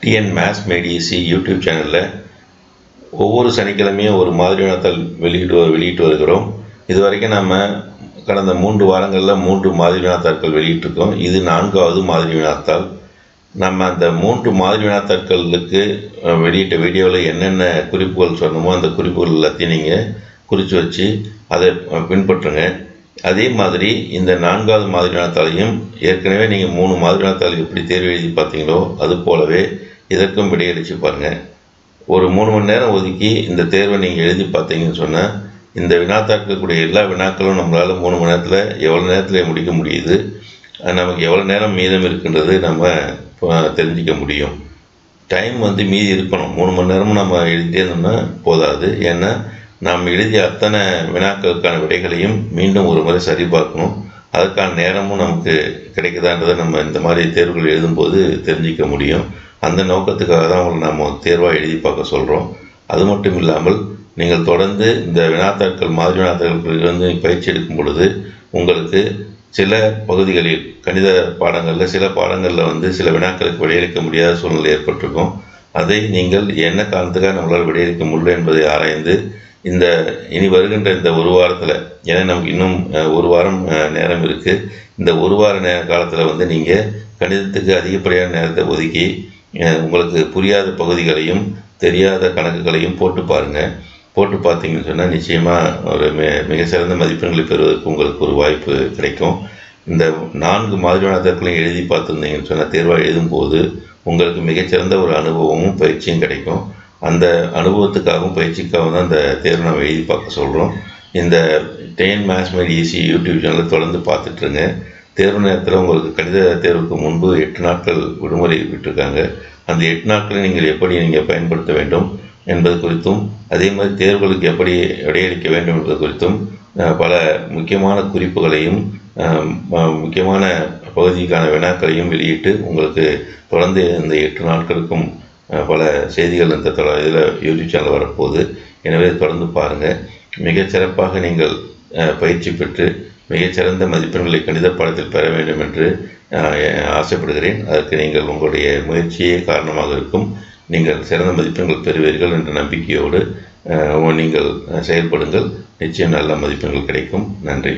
TN maths mat easy YouTube சேனலில் ஒவ்வொரு சனிக்கிழமையும் ஒரு மாதிரி வினாத்தாள் வெளியிட்டு வருகிறோம். இதுவரைக்கும் நம்ம கடந்த 3 வாரங்களில் 3 மாதிரி வினாத்தாள்கள் வெளியிட்டிருக்கோம். இது 4வது மாதிரி வினாத்தாள். நம்ம அந்த 3 மாதிரி வினாத்தாள்களுக்கு வெளியிட்ட வீடியோவில் என்னென்ன குறிப்புகள் சொன்னமோ அந்த குறிப்புகள் எல்லாத்தையும் நீங்கள் குறித்து வச்சு அதை பின்பற்றுங்க. அதே மாதிரி இந்த 4வது மாதிரி வினாத்தாளையும் ஏற்கனவே நீங்கள் 3 மாதிரி வினாத்தாள் எப்படி தேர்வு எழுதி பார்த்தீங்களோ அது போலவே இதற்கும் விடையளித்து பாருங்கள். ஒரு 3 மணி நேரம் ஒதுக்கி இந்த தேர்வை நீங்கள் எழுதி பார்த்தீங்கன்னு சொன்னால் இந்த வினாத்தாக்கக்கூடிய எல்லா வினாக்களும் நம்மளால் 3 மணி நேரத்தில் எவ்வளோ நேரத்தில் முடிக்க முடியுது, நமக்கு எவ்வளோ நேரம் மீதம் இருக்கின்றது நம்ம தெரிஞ்சிக்க முடியும். டைம் மீதி இருக்கணும். 3 மணி நேரமும் நம்ம எழுதிட்டே இருந்தோம்னா போதாது. ஏன்னா நாம் எழுதிய அத்தனை வினாக்களுக்கான விடைகளையும் மீண்டும் ஒரு முறை சரிபார்க்கணும். அதற்கான நேரமும் நமக்கு கிடைக்குதான்றதை நம்ம இந்த மாதிரி தேர்வுகள் எழுதும்போது தெரிஞ்சிக்க முடியும். அந்த நோக்கத்துக்காக தான் உங்களை நம்ம தேர்வாக எழுதி பார்க்க சொல்கிறோம். அது மட்டும் இல்லாமல் நீங்கள் தொடர்ந்து இந்த வினாத்தாட்கள் மாதிரி வினாத்தாட்களுக்கு பயிற்சி எடுக்கும் பொழுது உங்களுக்கு சில பகுதிகளில் கணித பாடங்களில் சில பாடங்களில் சில வினாக்களுக்கு விடையளிக்க முடியாத சூழ்நிலை ஏற்பட்டிருக்கும். அதை நீங்கள் என்ன காரணத்துக்காக நம்மளால் விடையளிக்க முடியல என்பதை ஆராய்ந்து இந்த இனி வருகின்ற இந்த ஒரு வாரத்தில், ஏன்னா நமக்கு இன்னும் ஒரு வாரம் நேரம் இருக்குது, இந்த ஒரு வார காலத்தில் நீங்கள் கணிதத்துக்கு அதிகப்படியான நேரத்தை ஒதுக்கி உங்களுக்கு புரியாத பகுதிகளையும் தெரியாத கணக்குகளையும் போட்டு பாருங்கள். போட்டு பார்த்தீங்கன்னு சொன்னால் நிச்சயமாக ஒரு மிக சிறந்த மதிப்பெண்களை பெறுவதற்கு உங்களுக்கு ஒரு வாய்ப்பு கிடைக்கும். இந்த 4 மாதிரி வினாத்தாட்களையும் எழுதி பார்த்துருந்தீங்கன்னு சொன்னால் தேர்வாக எழுதும்போது உங்களுக்கு மிகச்சிறந்த ஒரு அனுபவமும் பயிற்சியும் கிடைக்கும். அந்த அனுபவத்துக்காகவும் பயிற்சிக்காகவும் தான் இந்த தேர்வை நம்ம எழுதி பார்க்க சொல்கிறோம். இந்த TN maths mat easy YouTube சேனலை தொடர்ந்து பார்த்துட்ருங்க. தேர்வு நேரத்தில் உங்களுக்கு கணித தேர்வுக்கு முன்பு 8 நாட்கள் விடுமுறை விட்டுருக்காங்க. அந்த 8 நாட்களை நீங்கள் எப்படி பயன்படுத்த வேண்டும் என்பது குறித்தும், அதே மாதிரி தேர்வுகளுக்கு எப்படி விடையளிக்க வேண்டும் என்பது குறித்தும் பல முக்கியமான குறிப்புகளையும் முக்கியமான பகுதிக்கான வினாக்களையும் வெளியிட்டு உங்களுக்கு தொடர்ந்து இந்த 8 நாட்களுக்கும் பல செய்திகள் இந்த இதில் யூடியூப் சேனல் வரப்போகுது. எனவே தொடர்ந்து பாருங்கள். மிகச்சிறப்பாக நீங்கள் பயிற்சி பெற்று மிகச்சிறந்த மதிப்பெண்களை கணித பாடத்தில் பெற வேண்டும் என்று ஆசைப்படுகிறேன். அதற்கு நீங்கள் உங்களுடைய முயற்சியே காரணமாக இருக்கும். நீங்கள் சிறந்த மதிப்பெண்கள் பெறுவீர்கள் என்ற நம்பிக்கையோடு நீங்கள் செயல்படுங்கள். நிச்சயம் நல்ல மதிப்பெண்கள் கிடைக்கும். நன்றி.